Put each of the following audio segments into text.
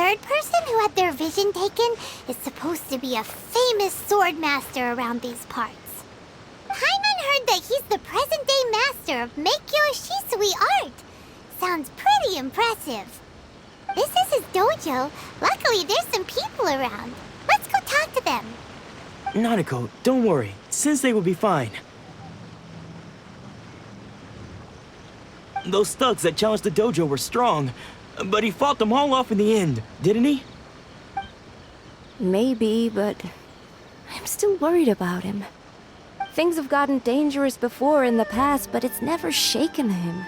third person who had their vision taken is supposed to be a famous swordmaster around these parts. Paimon heard that he's the present-day master of Meikyo Shisui art. Sounds pretty impressive. This is his dojo. Luckily, there's some people around. Let's go talk to them. Nanako, don't worry. Sensei will be fine. Those thugs that challenged the dojo were strong, but he fought them all off in the end, didn't he? Maybe, but I'm still worried about him. Things have gotten dangerous before in the past, but it's never shaken him.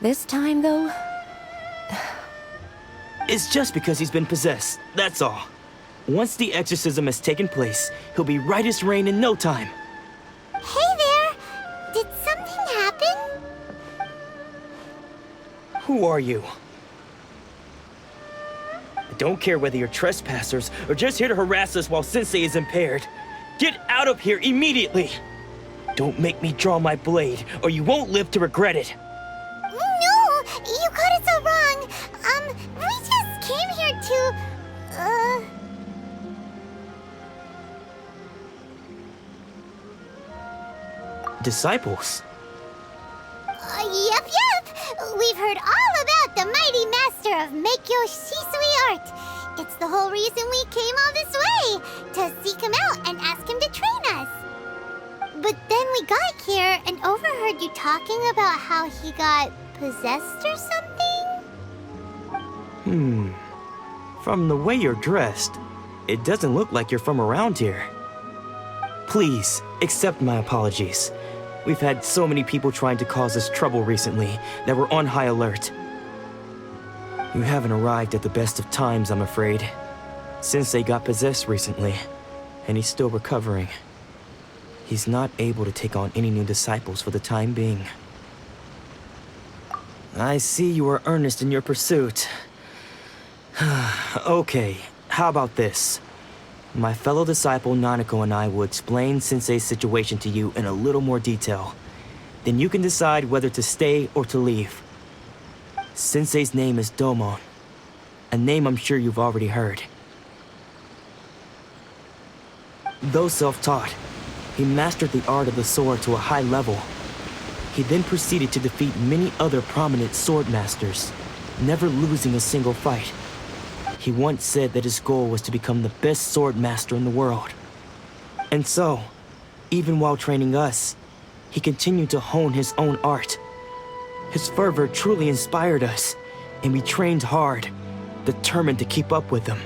This time, though... It's just because he's been possessed, that's all. Once the exorcism has taken place, he'll be right as rain in no time. Hey there! Did something happen? Who are you? I don't care whether you're trespassers or just here to harass us while Sensei is impaired. Get out of here immediately! Don't make me draw my blade, or you won't live to regret it. No! You got it so wrong! We just came here to... Disciples? Yep. We've heard all about the mighty master of Meikyo Shisui art. It's the whole reason we came all this way, to seek him out and ask him to train us. But then we got here and overheard you talking about how he got possessed or something? From the way you're dressed, it doesn't look like you're from around here. Please, accept my apologies. We've had so many people trying to cause us trouble recently that we're on high alert. You haven't arrived at the best of times, I'm afraid. Sensei got possessed recently, and he's still recovering. He's not able to take on any new disciples for the time being. I see you are earnest in your pursuit. Okay, how about this? My fellow disciple Nanako and I will explain Sensei's situation to you in a little more detail. Then you can decide whether to stay or to leave. Sensei's name is Domon, a name I'm sure you've already heard. Though self-taught, he mastered the art of the sword to a high level. He then proceeded to defeat many other prominent swordmasters, never losing a single fight. He once said that his goal was to become the best swordmaster in the world. And so, even while training us, he continued to hone his own art. His fervor truly inspired us, and we trained hard, determined to keep up with him.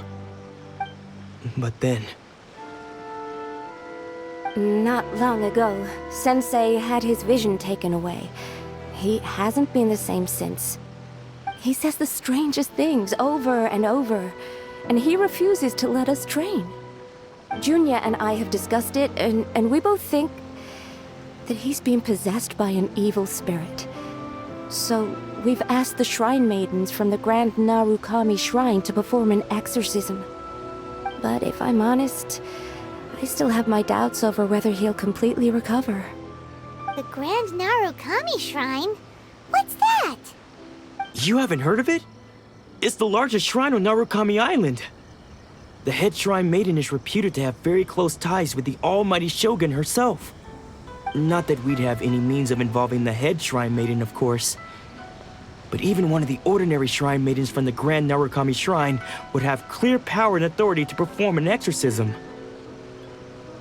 But then... Not long ago, Sensei had his vision taken away. He hasn't been the same since. He says the strangest things over and over, and he refuses to let us train. Junya and I have discussed it, and we both think that he's being possessed by an evil spirit. So, we've asked the shrine maidens from the Grand Narukami Shrine to perform an exorcism. But if I'm honest, I still have my doubts over whether he'll completely recover. The Grand Narukami Shrine? What's that? You haven't heard of it? It's the largest shrine on Narukami Island. The head shrine maiden is reputed to have very close ties with the almighty Shogun herself. Not that we'd have any means of involving the head shrine maiden, of course. But even one of the ordinary shrine maidens from the Grand Narukami Shrine would have clear power and authority to perform an exorcism.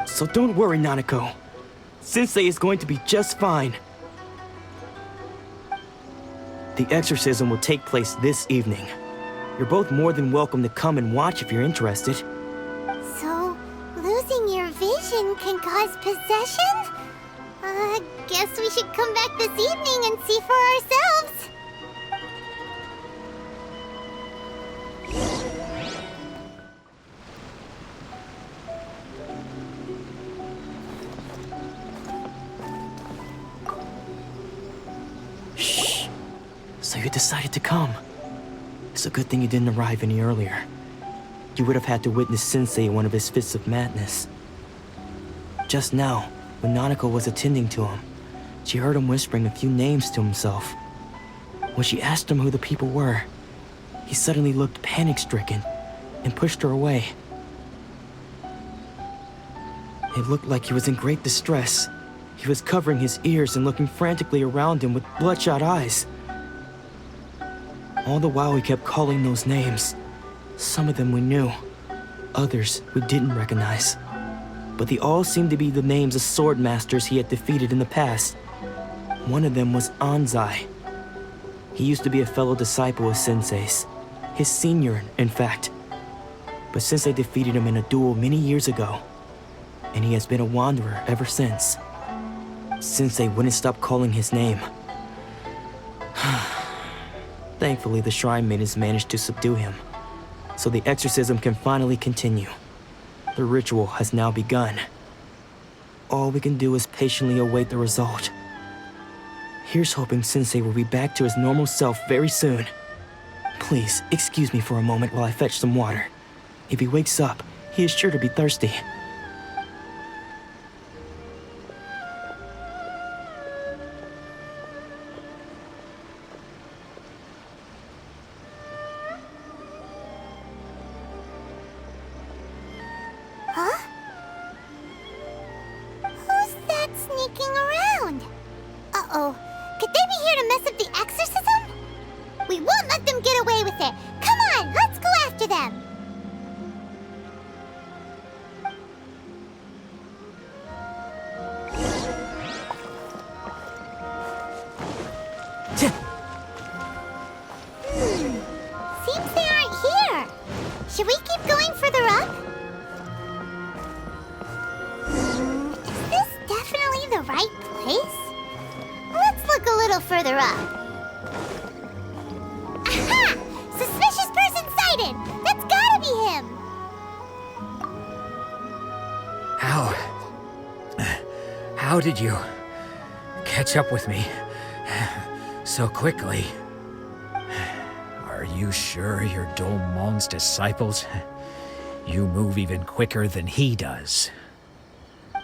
So don't worry, Nanako. Sensei is going to be just fine. The exorcism will take place this evening. You're both more than welcome to come and watch if you're interested. So, losing your vision can cause possession? Guess we should come back this evening and see for ourselves. Shh. So you decided to come. It's a good thing you didn't arrive any earlier. You would have had to witness Sensei in one of his fits of madness. Just now, when Nanako was attending to him, she heard him whispering a few names to himself. When she asked him who the people were, he suddenly looked panic-stricken and pushed her away. It looked like he was in great distress. He was covering his ears and looking frantically around him with bloodshot eyes. All the while he kept calling those names. Some of them we knew, others we didn't recognize. But they all seemed to be the names of Swordmasters he had defeated in the past. One of them was Anzai. He used to be a fellow disciple of Sensei's, his senior, in fact. But Sensei defeated him in a duel many years ago, and he has been a wanderer ever since. Sensei wouldn't stop calling his name. Thankfully, the shrine maidens managed to subdue him, so the exorcism can finally continue. The ritual has now begun. All we can do is patiently await the result. Here's hoping Sensei will be back to his normal self very soon. Please, excuse me for a moment while I fetch some water. If he wakes up, he is sure to be thirsty. Huh? Who's that sneaking around? Uh-oh. Could they be here to mess up the exorcism? We won't let them get away with it. Come on, let's go after them. Seems they aren't here. Should we keep going further up? Is this definitely the right place? Let's look a little further up. Aha! Suspicious person sighted! That's gotta be him! How did you catch up with me so quickly? Are you sure you're Domon's disciples? You move even quicker than he does.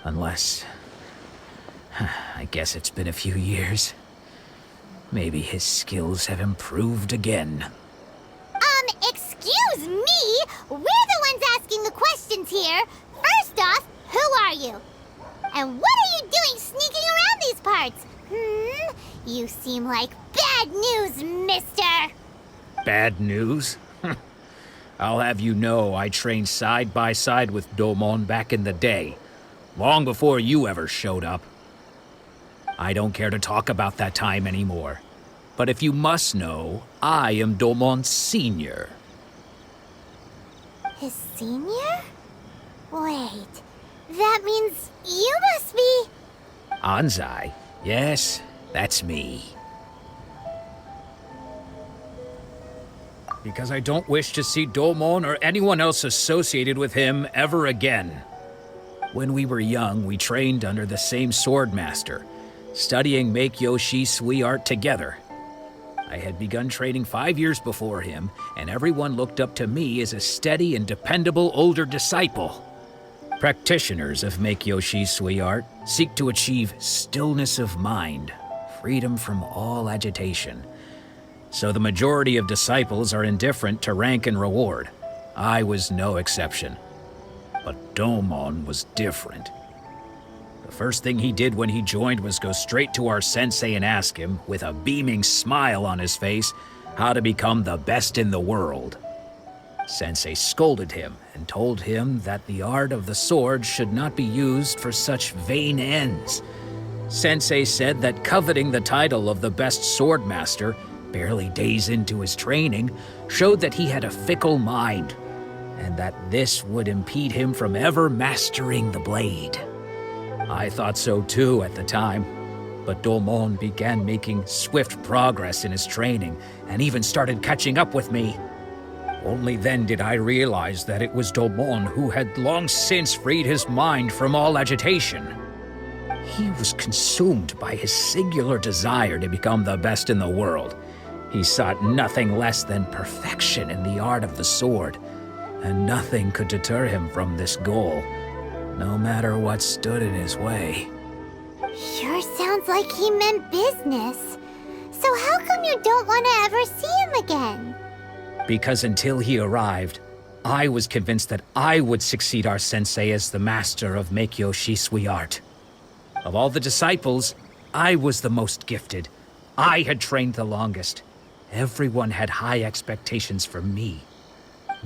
Unless... I guess it's been a few years. Maybe his skills have improved again. Excuse me? We're the ones asking the questions here. First off, who are you? And what are you doing sneaking around these parts? You seem like bad news, mister. Bad news? I'll have you know I trained side by side with Domon back in the day, long before you ever showed up. I don't care to talk about that time anymore. But if you must know, I am Domon's senior. His senior? Wait, that means you must be... Anzai? Yes, that's me. Because I don't wish to see Domon or anyone else associated with him ever again. When we were young, we trained under the same Swordmaster, studying Make-Yoshi Sui art together. I had begun training 5 years before him, and everyone looked up to me as a steady and dependable older disciple. Practitioners of Make-Yoshi Sui art seek to achieve stillness of mind, freedom from all agitation. So the majority of disciples are indifferent to rank and reward. I was no exception. But Domon was different. The first thing he did when he joined was go straight to our sensei and ask him, with a beaming smile on his face, how to become the best in the world. Sensei scolded him and told him that the art of the sword should not be used for such vain ends. Sensei said that coveting the title of the best swordmaster, barely days into his training, showed that he had a fickle mind, and that this would impede him from ever mastering the blade. I thought so too at the time, but Domon began making swift progress in his training and even started catching up with me. Only then did I realize that it was Domon who had long since freed his mind from all agitation. He was consumed by his singular desire to become the best in the world. He sought nothing less than perfection in the art of the sword, and nothing could deter him from this goal, no matter what stood in his way. Sure sounds like he meant business. So how come you don't want to ever see him again? Because until he arrived, I was convinced that I would succeed our sensei as the master of Meikyo Shisui art. Of all the disciples, I was the most gifted. I had trained the longest. Everyone had high expectations for me.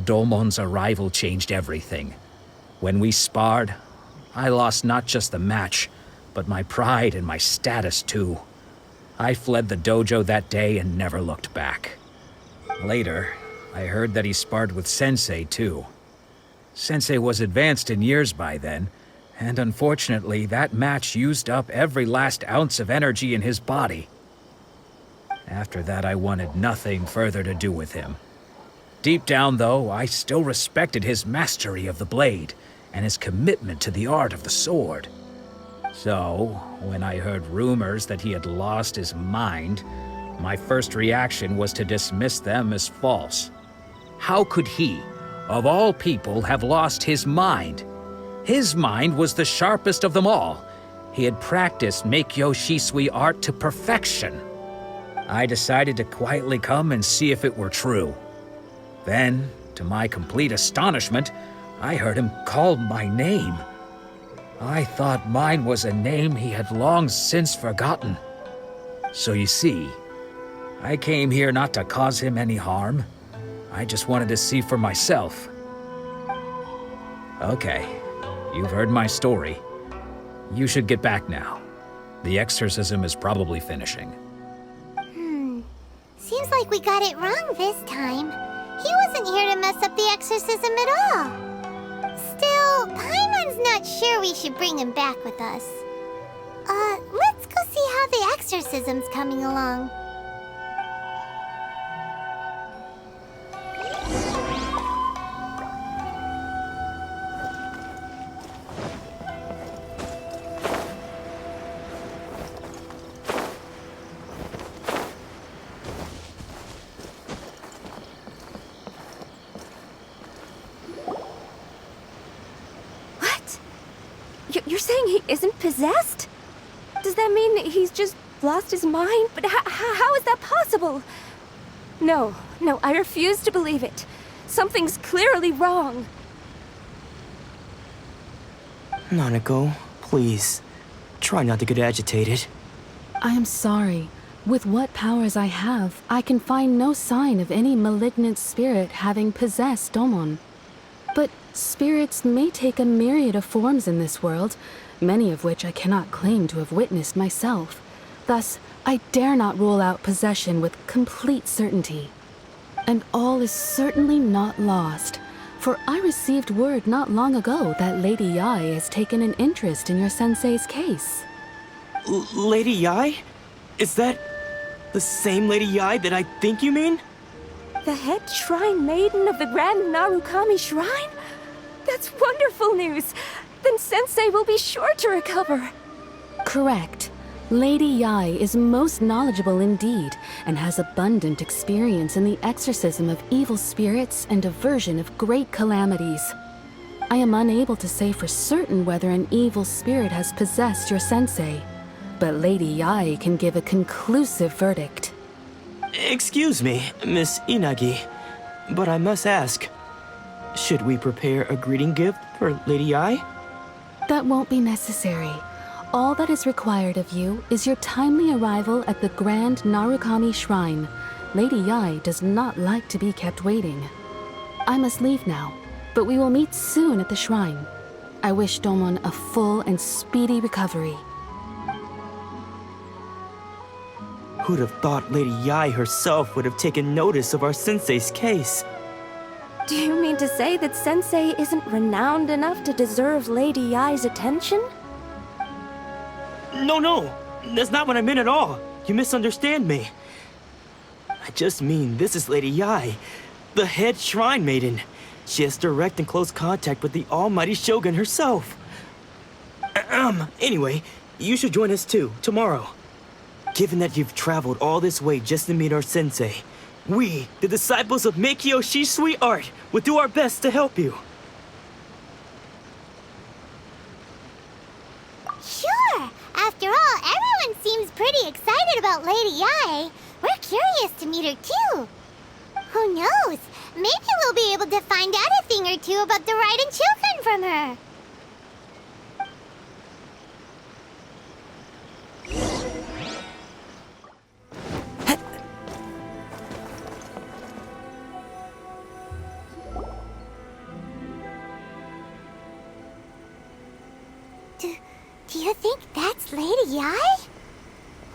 Domon's arrival changed everything. When we sparred, I lost not just the match, but my pride and my status too. I fled the dojo that day and never looked back. Later, I heard that he sparred with Sensei too. Sensei was advanced in years by then, and unfortunately that match used up every last ounce of energy in his body. After that, I wanted nothing further to do with him. Deep down, though, I still respected his mastery of the blade and his commitment to the art of the sword. So, when I heard rumors that he had lost his mind, my first reaction was to dismiss them as false. How could he, of all people, have lost his mind? His mind was the sharpest of them all. He had practiced Meikyo Shisui art to perfection. I decided to quietly come and see if it were true. Then, to my complete astonishment, I heard him call my name. I thought mine was a name he had long since forgotten. So you see, I came here not to cause him any harm. I just wanted to see for myself. Okay, you've heard my story. You should get back now. The exorcism is probably finishing. Seems like we got it wrong this time. He wasn't here to mess up the exorcism at all. Still, Paimon's not sure we should bring him back with us. Let's go see how the exorcism's coming along. You're saying he isn't possessed? Does that mean he's just lost his mind? But how is that possible? No, I refuse to believe it. Something's clearly wrong. Nanako, please, try not to get agitated. I am sorry. With what powers I have, I can find no sign of any malignant spirit having possessed Domon. But spirits may take a myriad of forms in this world, many of which I cannot claim to have witnessed myself. Thus, I dare not rule out possession with complete certainty. And all is certainly not lost, for I received word not long ago that Lady Yai has taken an interest in your sensei's case. Lady Yai? Is that the same Lady Yai that I think you mean? The head shrine maiden of the Grand Narukami Shrine? That's wonderful news! Then Sensei will be sure to recover. Correct. Lady Yai is most knowledgeable indeed, and has abundant experience in the exorcism of evil spirits and aversion of great calamities. I am unable to say for certain whether an evil spirit has possessed your sensei, but Lady Yai can give a conclusive verdict. Excuse me, Miss Inagi, but I must ask, should we prepare a greeting gift for Lady Yai? That won't be necessary. All that is required of you is your timely arrival at the Grand Narukami Shrine. Lady Yai does not like to be kept waiting. I must leave now, but we will meet soon at the shrine. I wish Domon a full and speedy recovery. Who'd have thought Lady Yai herself would have taken notice of our sensei's case? Do you mean to say that Sensei isn't renowned enough to deserve Lady Yai's attention? No, that's not what I meant at all. You misunderstand me. I just mean this is Lady Yai, the head shrine maiden. She has direct and close contact with the almighty Shogun herself. Anyway, you should join us too, tomorrow. Given that you've traveled all this way just to meet our sensei, we, the disciples of Meikyo Shisui art, will do our best to help you. Sure! After all, everyone seems pretty excited about Lady Yai. We're curious to meet her too. Who knows? Maybe we'll be able to find out a thing or two about the Raiden children from her. Do you think that's Lady Yae?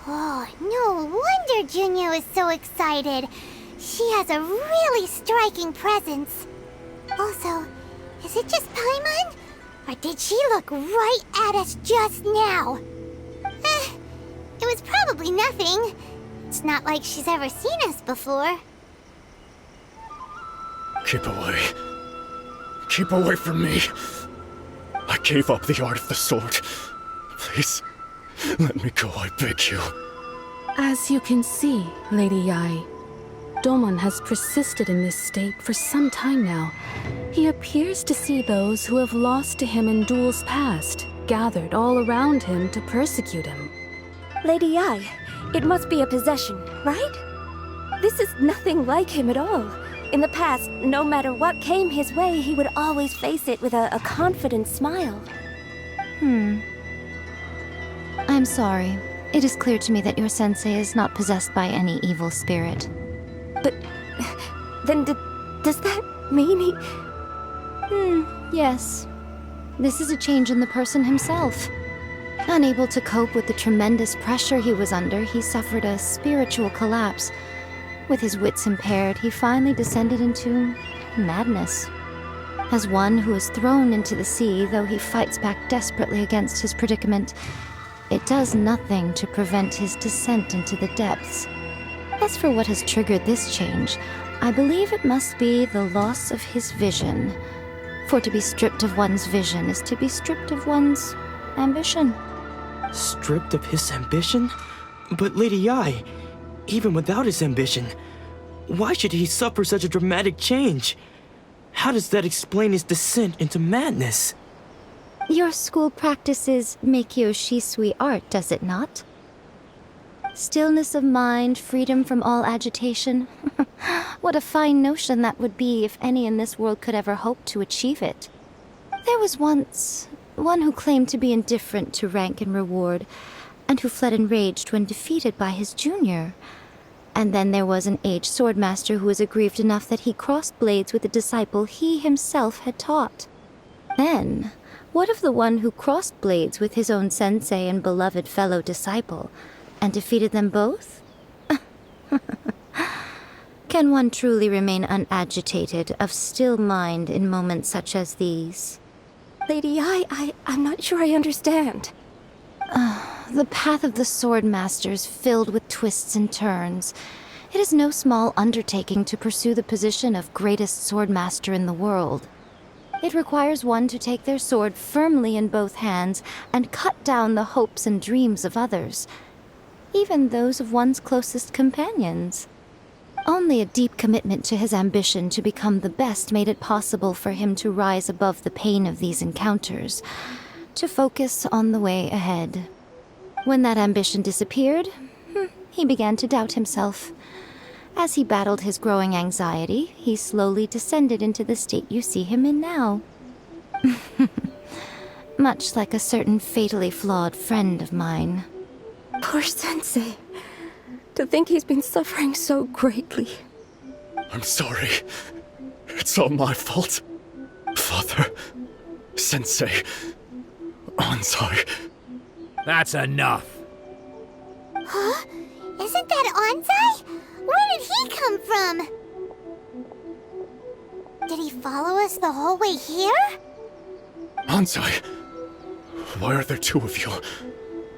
Oh, no wonder Junyo is so excited. She has a really striking presence. Also, is it just Paimon? Or did she look right at us just now? It was probably nothing. It's not like she's ever seen us before. Keep away. Keep away from me. I gave up the art of the sword. Please, let me go, I beg you. As you can see, Lady Yae, Domon has persisted in this state for some time now. He appears to see those who have lost to him in duels past, gathered all around him to persecute him. Lady Yae, it must be a possession, right? This is nothing like him at all. In the past, no matter what came his way, he would always face it with a confident smile. I'm sorry. It is clear to me that your sensei is not possessed by any evil spirit. But then does that mean he... Yes. This is a change in the person himself. Unable to cope with the tremendous pressure he was under, he suffered a spiritual collapse. With his wits impaired, he finally descended into madness. As one who is thrown into the sea, though he fights back desperately against his predicament, it does nothing to prevent his descent into the depths. As for what has triggered this change, I believe it must be the loss of his vision. For to be stripped of one's vision is to be stripped of one's ambition. Stripped of his ambition? But Lady Yae, even without his ambition, why should he suffer such a dramatic change? How does that explain his descent into madness? Your school practices Meikyo Shisui art, does it not? Stillness of mind, freedom from all agitation. What a fine notion that would be if any in this world could ever hope to achieve it. There was once one who claimed to be indifferent to rank and reward, and who fled enraged when defeated by his junior. And then there was an aged swordmaster who was aggrieved enough that he crossed blades with a disciple he himself had taught. Then, what of the one who crossed blades with his own sensei and beloved fellow disciple, and defeated them both? Can one truly remain unagitated, of still mind in moments such as these? Lady Yae, I'm not sure I understand. The path of the Swordmaster is filled with twists and turns. It is no small undertaking to pursue the position of greatest Swordmaster in the world. It requires one to take their sword firmly in both hands and cut down the hopes and dreams of others, even those of one's closest companions. Only a deep commitment to his ambition to become the best made it possible for him to rise above the pain of these encounters, to focus on the way ahead. When that ambition disappeared, he began to doubt himself. As he battled his growing anxiety, he slowly descended into the state you see him in now. Much like a certain fatally flawed friend of mine. Poor sensei. To think he's been suffering so greatly. I'm sorry. It's all my fault. Father, Sensei, Anzai. That's enough. Huh? Isn't that Anzai? Where did he come from? Did he follow us the whole way here? Anzai, why are there two of you?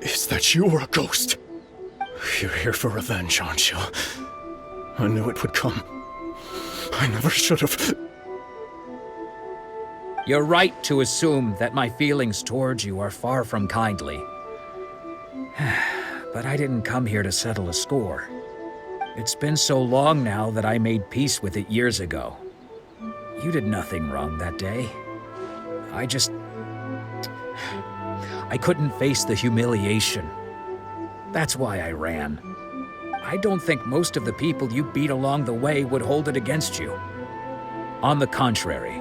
Is that you or a ghost? You're here for revenge, aren't you? I knew it would come. I never should have. You're right to assume that my feelings towards you are far from kindly. But I didn't come here to settle a score. It's been so long now that I made peace with it years ago. You did nothing wrong that day. I couldn't face the humiliation. That's why I ran. I don't think most of the people you beat along the way would hold it against you. On the contrary,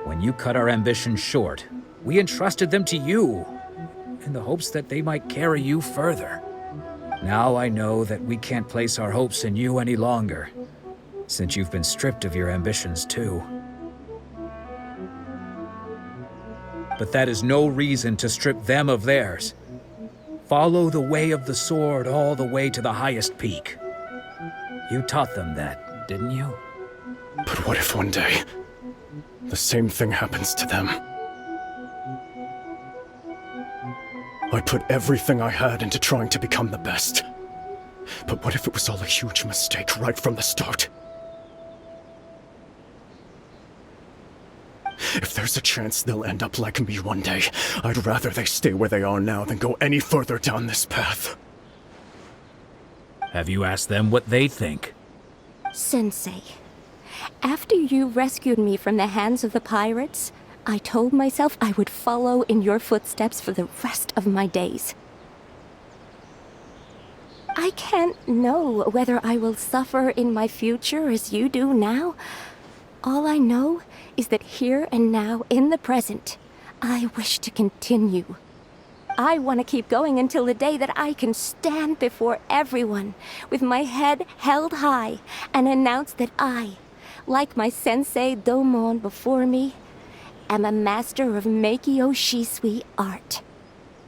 when you cut our ambitions short, we entrusted them to you, in the hopes that they might carry you further. Now I know that we can't place our hopes in you any longer, since you've been stripped of your ambitions too. But that is no reason to strip them of theirs. Follow the way of the sword all the way to the highest peak. You taught them that, didn't you? But what if one day, the same thing happens to them? I put everything I had into trying to become the best. But what if it was all a huge mistake right from the start? If there's a chance they'll end up like me one day, I'd rather they stay where they are now than go any further down this path. Have you asked them what they think? Sensei, after you rescued me from the hands of the pirates, I told myself I would follow in your footsteps for the rest of my days. I can't know whether I will suffer in my future as you do now. All I know is that here and now, in the present, I wish to continue. I want to keep going until the day that I can stand before everyone with my head held high and announce that I, like my sensei Domon before me, am a master of Meikyo Shisui art.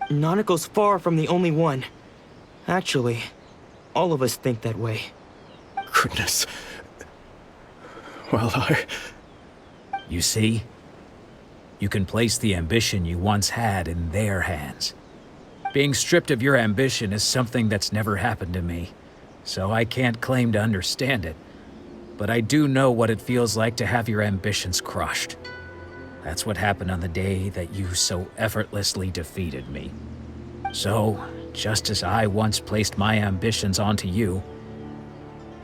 Nanako's far from the only one. Actually, all of us think that way. Goodness. Well, You see? You can place the ambition you once had in their hands. Being stripped of your ambition is something that's never happened to me, so I can't claim to understand it. But I do know what it feels like to have your ambitions crushed. That's what happened on the day that you so effortlessly defeated me. So, just as I once placed my ambitions onto you,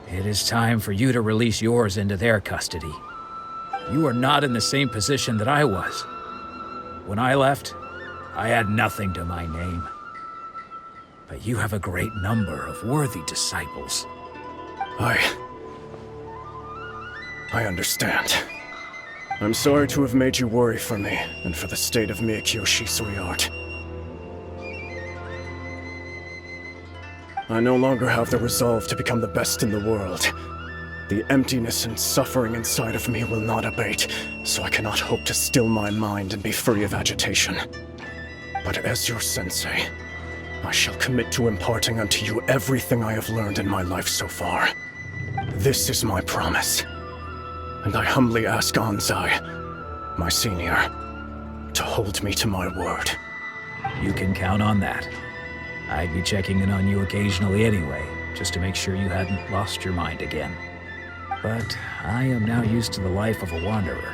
it is time for you to release yours into their custody. You are not in the same position that I was. When I left, I had nothing to my name. But you have a great number of worthy disciples. I understand. I'm sorry to have made you worry for me, and for the state of Meikyo Shisui art. I no longer have the resolve to become the best in the world. The emptiness and suffering inside of me will not abate, so I cannot hope to still my mind and be free of agitation. But as your sensei, I shall commit to imparting unto you everything I have learned in my life so far. This is my promise. And I humbly ask Anzai, my senior, to hold me to my word. You can count on that. I'd be checking in on you occasionally anyway, just to make sure you hadn't lost your mind again. But I am now used to the life of a wanderer.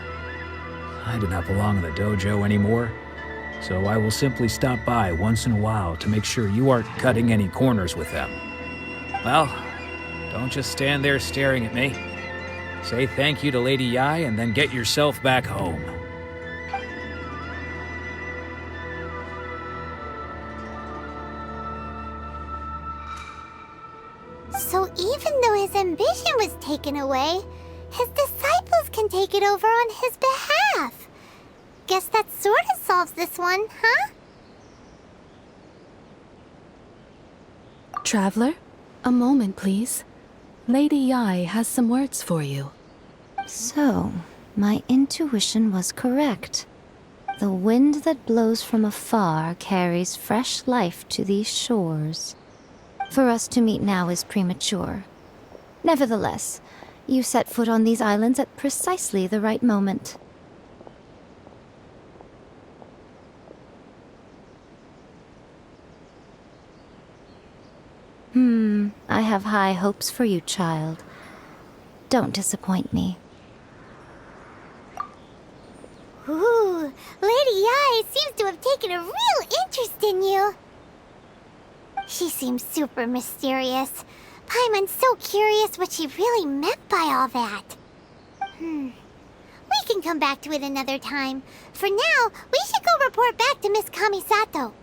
I do not belong in the dojo anymore, so I will simply stop by once in a while to make sure you aren't cutting any corners with them. Well, don't just stand there staring at me. Say thank you to Lady Yai and then get yourself back home. So even though his ambition was taken away, his disciples can take it over on his behalf. Guess that sort of solves this one, huh? Traveler, a moment, please. Lady Yai has some words for you. So, my intuition was correct. The wind that blows from afar carries fresh life to these shores. For us to meet now is premature. Nevertheless, you set foot on these islands at precisely the right moment. I have high hopes for you, child. Don't disappoint me. Ooh, Lady Yai seems to have taken a real interest in you. She seems super mysterious. Paimon's so curious what she really meant by all that. We can come back to it another time. For now, we should go report back to Miss Kamisato.